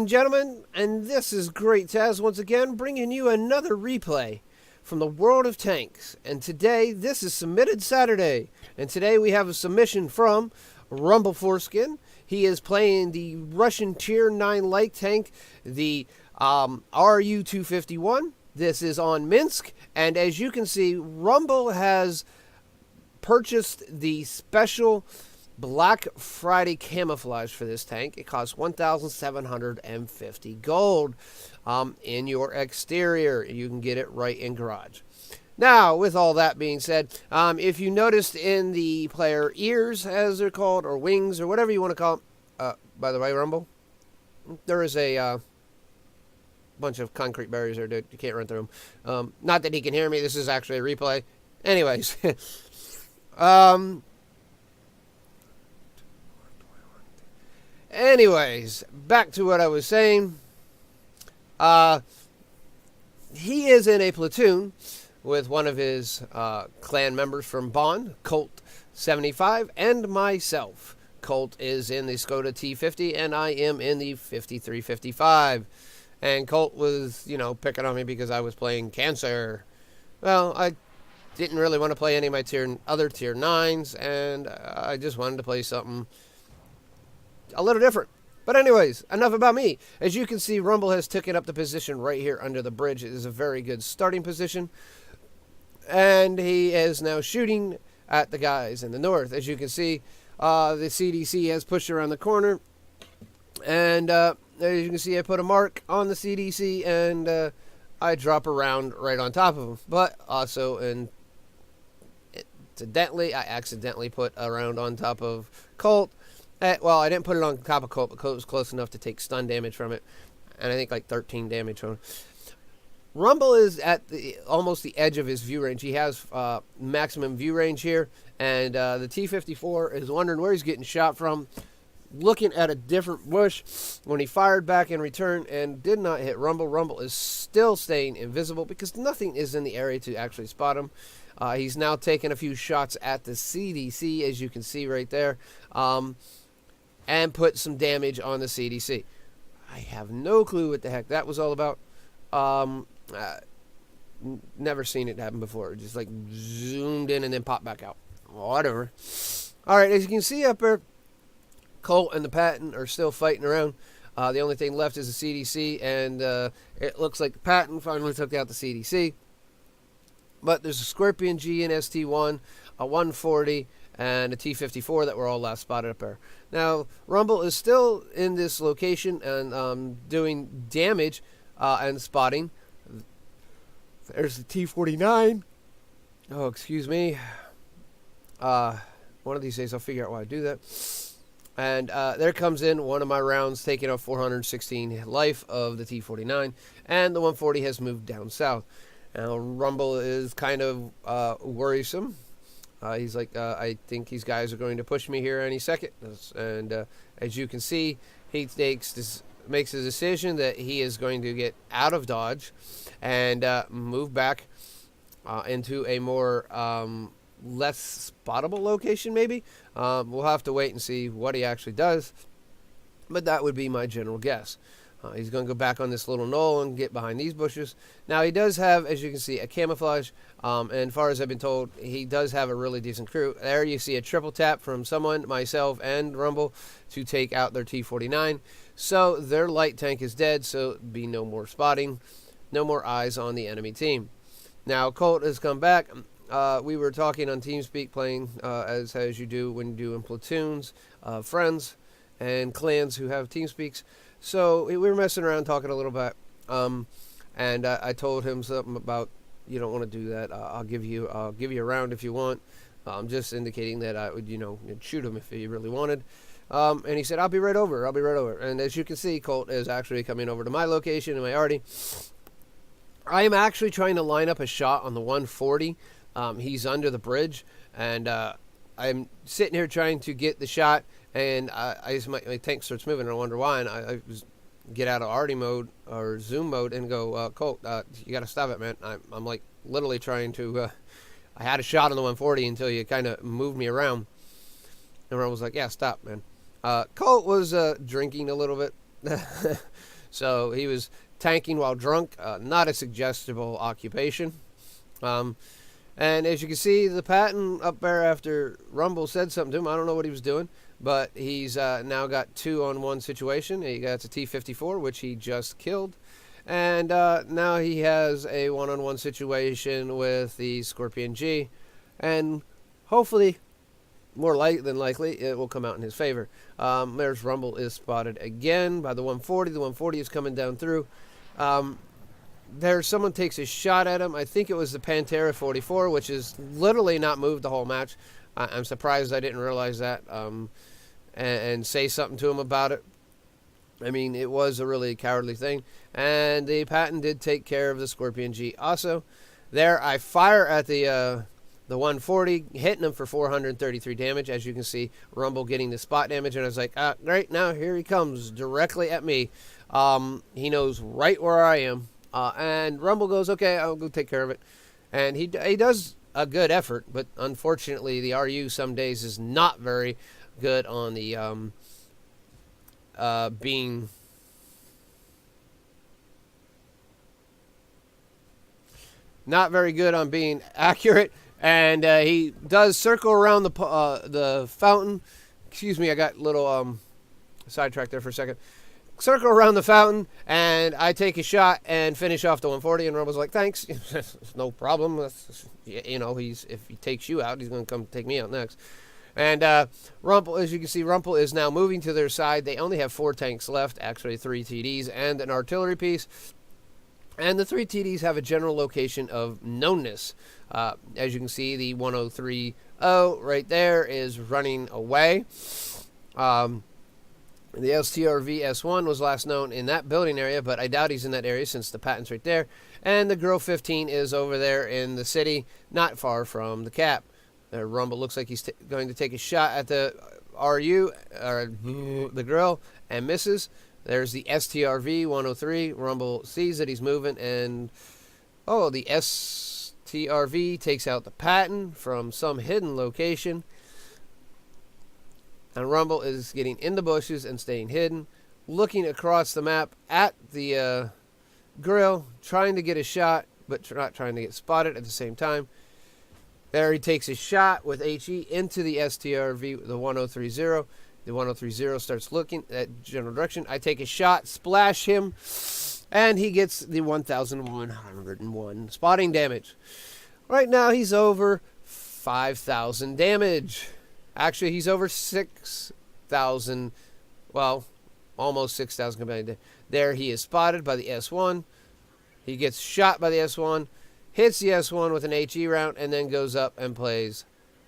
and gentlemen, and this is GreatTaz once again, bringing you another replay from the world of tanks. And today, this is Submitted Saturday, and today we have a submission from Rumble Foreskin. He is playing the Russian Tier 9 light tank, the RU251. This is on Minsk, and as you can see, Rumble has purchased the special Black Friday camouflage for this tank. It costs 1,750 gold in your exterior. You can get it right in garage. Now, with all that being said, if you noticed in the player ears, as they're called, or wings, or whatever you want to call them, by the way, Rumble, there is a bunch of concrete barriers there, dude. You can't run through them. Not that he can hear me. This is actually a replay. Anyways, Anyways, back to what I was saying. He is in a platoon with one of his clan members from Bonn, Colt 75, and myself. Colt is in the Skoda T50, and I am in the 5355. And Colt was, picking on me because I was playing Cancer. Well, I didn't really want to play any of my other tier 9s, and I just wanted to play something a little different. But anyways, enough about me. As you can see, Rumble has taken up the position right here under the bridge. It is a very good starting position. And he is now shooting at the guys in the north. As you can see, the CDC has pushed around the corner. And as you can see, I put a mark on the CDC, and I drop a round right on top of him. But also, I accidentally put a round on top of Colt. Well, I didn't put it on top of Colt, but Colt was close enough to take stun damage from it. And I think like 13 damage from it. Rumble is at almost the edge of his view range. He has maximum view range here. And the T-54 is wondering where he's getting shot from. Looking at a different bush when he fired back in return and did not hit Rumble. Rumble is still staying invisible because nothing is in the area to actually spot him. He's now taken a few shots at the CDC, as you can see right there. And put some damage on the CDC. I have no clue what the heck that was all about. Never seen it happen before. Just like zoomed in and then popped back out. Whatever. Alright, as you can see up there, Colt and the Patton are still fighting around. The only thing left is the CDC, and it looks like the Patton finally took out the CDC. But there's a Scorpion G and ST1, a 140, and a T-54 that were all last spotted up there. Now, Rumble is still in this location and doing damage and spotting. There's the T-49. Oh, excuse me. One of these days I'll figure out why I do that. And there comes in one of my rounds, taking off 416 life of the T-49. And the 140 has moved down south. Now, Rumble is kind of worrisome. He's like, I think these guys are going to push me here any second. And as you can see, he makes a decision that he is going to get out of dodge and move back into a more less spottable location, maybe. We'll have to wait and see what he actually does. But that would be my general guess. He's going to go back on this little knoll and get behind these bushes. Now, he does have, as you can see, a camouflage. And as far as I've been told, he does have a really decent crew. There you see a triple tap from someone, myself, and Rumble to take out their T-49. So their light tank is dead, so be no more spotting. No more eyes on the enemy team. Now, Colt has come back. We were talking on TeamSpeak, playing as you do when you do in platoons, friends, and clans who have TeamSpeaks. So we were messing around, talking a little bit, and I told him something about, you don't want to do that. I'll give you a round if you want. I'm just indicating that I would, shoot him if he really wanted. And he said, I'll be right over. And as you can see, Colt is actually coming over to my location in my arty. I am actually trying to line up a shot on the 140. He's under the bridge, and I'm sitting here trying to get the shot. And my tank starts moving, and I wonder why. And I get out of arty mode or zoom mode and go, Colt, you got to stop it, man. I'm like literally trying to. I had a shot on the 140 until you kind of moved me around. And I was like, yeah, stop, man. Colt was drinking a little bit. So he was tanking while drunk, not a suggestible occupation. And as you can see, the Patton up there after Rumble said something to him. I don't know what he was doing, but he's now got 2-on-1 situation. He got a T-54, which he just killed. And now he has a 1-on-1 situation with the Scorpion G. And hopefully, more than likely, it will come out in his favor. There's Rumble is spotted again by the 140. The 140 is coming down through. Someone takes a shot at him. I think it was the Pantera 44, which is literally not moved the whole match. I'm surprised I didn't realize that and say something to him about it. I mean, it was a really cowardly thing. And the Patton did take care of the Scorpion G also. There, I fire at the 140, hitting him for 433 damage. As you can see, Rumble getting the spot damage. And I was like, great, now here he comes directly at me. He knows right where I am. And Rumble goes, okay, I'll go take care of it. And he does a good effort, but unfortunately the RU some days is not very good on the being not very good on being accurate. And he does circle around the fountain. Excuse me, I got a little sidetracked there for a second. Circle around the fountain, and I take a shot and finish off the 140. And Rumble's like, "Thanks, no problem. If he takes you out, he's going to come take me out next." And Rumble, as you can see, Rumble is now moving to their side. They only have 4 tanks left, actually 3 TDs and an artillery piece. And the 3 TDs have a general location of knownness. As you can see, the 1030 right there is running away. The STRV S1 was last known in that building area, but I doubt he's in that area since the Patton's right there. And the Grill 15 is over there in the city, not far from the cap. Rumble looks like he's going to take a shot at the RU, or the Grill, and misses. There's the STRV 103. Rumble sees that he's moving, and the STRV takes out the Patton from some hidden location. And Rumble is getting in the bushes and staying hidden, looking across the map at the Grill, trying to get a shot, but not trying to get spotted at the same time. There he takes a shot with HE into the STRV, the 1030. The 1030 starts looking at general direction. I take a shot, splash him, and he gets the 1,101 spotting damage. Right now he's over 5,000 damage. Actually, he's over 6,000, well, almost 6,000 combined. There he is spotted by the S1. He gets shot by the S1, hits the S1 with an HE round, and then goes up and plays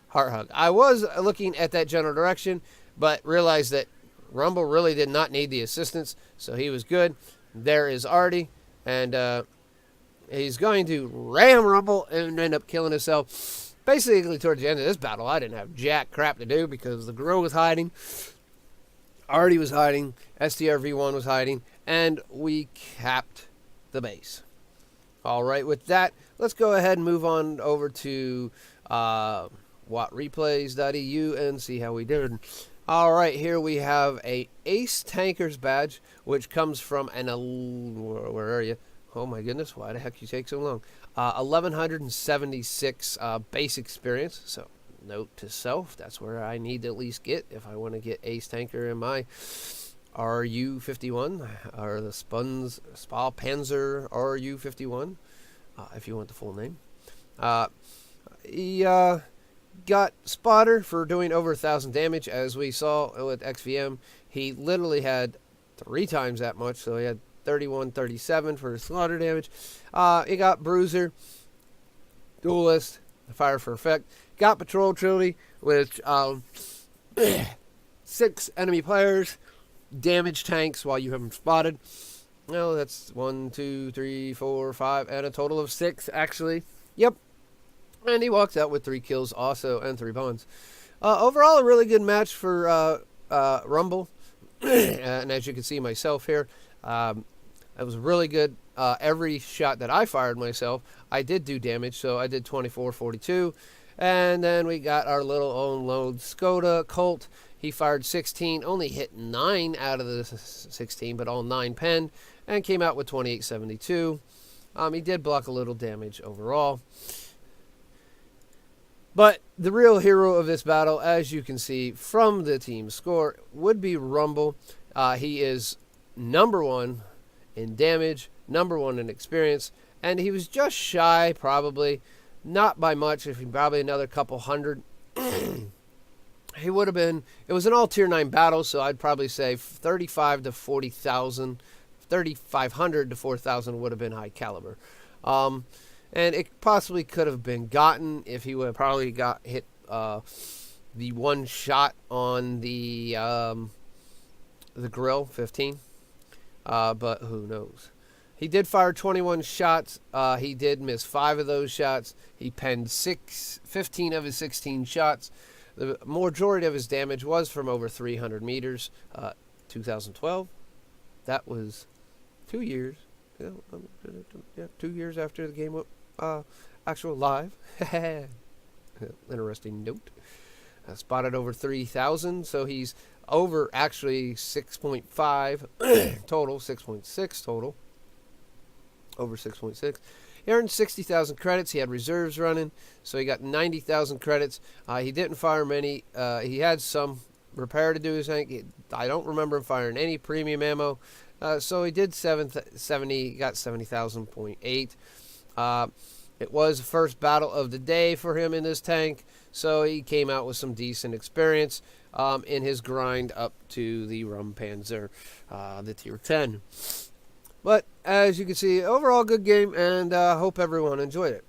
Heart Hug. I was looking at that general direction, but realized that Rumble really did not need the assistance, so he was good. There is Artie, and he's going to ram Rumble and end up killing himself. Basically, towards the end of this battle, I didn't have jack crap to do because the Grill was hiding, Artie was hiding, STRV1 was hiding, and we capped the base. All right, with that, let's go ahead and move on over to WoTreplays.eu and see how we did. All right, here we have a Ace Tankers badge, which comes from an... Where are you? Oh my goodness, why the heck you take so long? 1,176 base experience. So note to self, that's where I need to at least get if I want to get Ace Tanker in my RU51 or the Spa Panzer RU51, if you want the full name. He got spotter for doing over 1,000 damage, as we saw with XVM. He literally had 3 times that much, so he had 3137 for his slaughter damage. He got bruiser, duelist, fire for effect. Got patrol trilogy, which 6 enemy players damage tanks while you have them spotted. No, that's 1, 2, 3, 4, 5, and a total of 6 actually. Yep. And he walks out with 3 kills also and 3 bonds. Overall, a really good match for Rumble. And as you can see myself here, it was a really good every shot that I fired myself, I did do damage. So I did 24, 42. And then we got our little own lone Skoda Colt. He fired 16, only hit 9 out of the 16, but all 9 penned, and came out with 2872. He did block a little damage overall. But the real hero of this battle, as you can see from the team score, would be Rumble. He is #1 in damage, #1 in experience, and he was just shy, probably, not by much, if probably another couple hundred. He would have been, it was an all tier 9 battle, so I'd probably say 35 to 40,000, 3,500 to 4,000 would have been high caliber. And it possibly could have been gotten if he would have probably got hit the one shot on the grill, 15. But who knows? He did fire 21 shots. He did miss 5 of those shots. He penned 15 of his 16 shots. The majority of his damage was from over 300 meters. 2012. That was 2 years. Yeah, 2 years after the game went actual live. Interesting note. Spotted over 3,000, so he's over actually 6.5 total, 6.6 total. Over 6.6. He earned 60,000 credits. He had reserves running, so he got 90,000 credits. He didn't fire many. He had some repair to do his tank. I don't remember him firing any premium ammo. So he did 70, got 70,000.8. It was the first battle of the day for him in this tank, so he came out with some decent experience in his grind up to the Rum Panzer, the tier 10. But as you can see, overall good game, and hope everyone enjoyed it.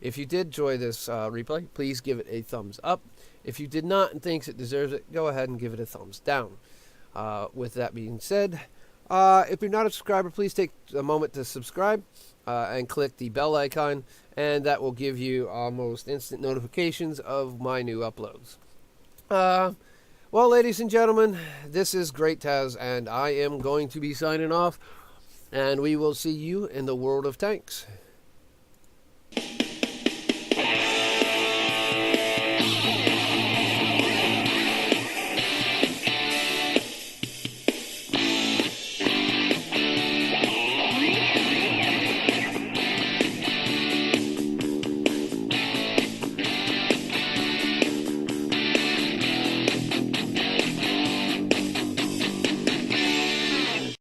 If you did enjoy this replay, please give it a thumbs up. If you did not and thinks it deserves it, go ahead and give it a thumbs down. With that being said, if you're not a subscriber, please take a moment to subscribe and click the bell icon, and that will give you almost instant notifications of my new uploads. Well, ladies and gentlemen, this is GreatTaz, and I am going to be signing off, and we will see you in the world of tanks.